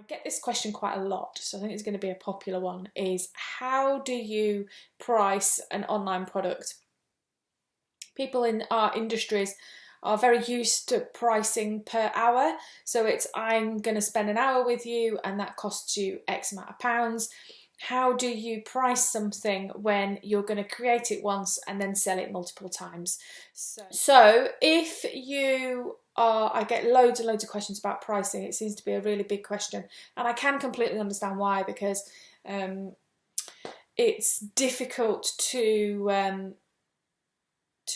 get this question quite a lot, so I think it's going to be a popular one, is how do you price an online product? People in our industries are very used to pricing per hour. So it's, I'm going to spend an hour with you and that costs you X amount of pounds. How do you price something when you're going to create it once and then sell it multiple times? So if you are, I get loads and loads of questions about pricing. It seems to be a really big question, and I can completely understand why, because it's difficult to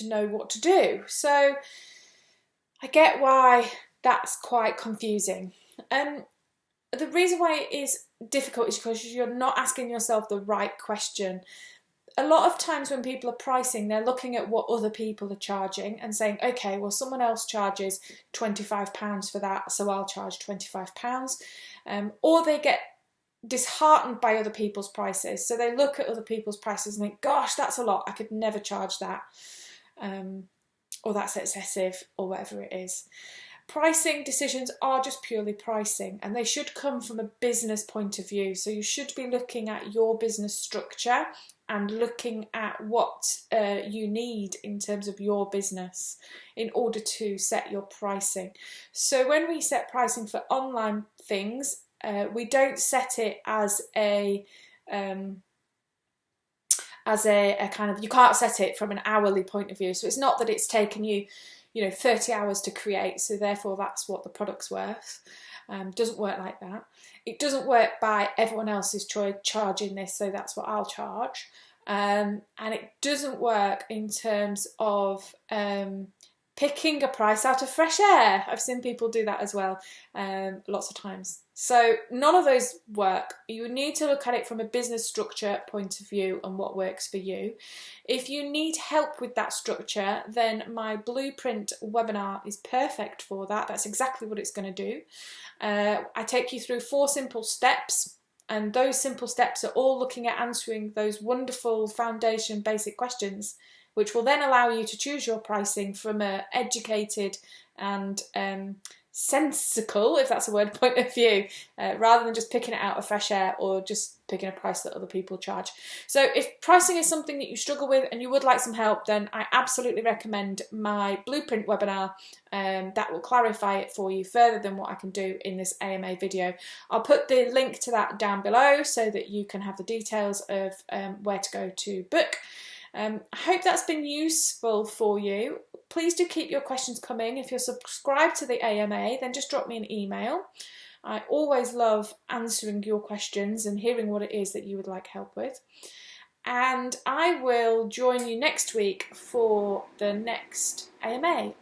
know what to do. So I get why that's quite confusing. The reason why it is difficult is because you're not asking yourself the right question. A lot of times when people are pricing, they're looking at what other people are charging and saying, okay, well, someone else charges £25 for that, so I'll charge £25. Or they get disheartened by other people's prices. So they look at other people's prices and think, gosh, that's a lot, I could never charge that. Or that's excessive, or whatever it is. Pricing decisions are just purely pricing, and they should come from a business point of view. So you should be looking at your business structure and looking at what you need in terms of your business in order to set your pricing. So when we set pricing for online things, we don't set it as a kind of, you can't set it from an hourly point of view. So it's not that it's taken you 30 hours to create, so therefore that's what the product's worth. Doesn't work like that. It doesn't work by everyone else is charging this, so that's what I'll charge. And it doesn't work in terms of picking a price out of fresh air. I've seen people do that as well, lots of times. So none of those work. You need to look at it from a business structure point of view and what works for you. If you need help with that structure, then my blueprint webinar is perfect for that. That's exactly what it's going to do. I take you through 4 simple steps, and those simple steps are all looking at answering those wonderful foundation basic questions, which will then allow you to choose your pricing from an educated and sensical, if that's a word, point of view, rather than just picking it out of fresh air or just picking a price that other people charge. So if pricing is something that you struggle with and you would like some help, then I absolutely recommend my blueprint webinar. That will clarify it for you further than what I can do in this AMA video. I'll put the link to that down below so that you can have the details of where to go to book. I hope that's been useful for you. Please do keep your questions coming. If you're subscribed to the AMA, then just drop me an email. I always love answering your questions and hearing what it is that you would like help with. And I will join you next week for the next AMA.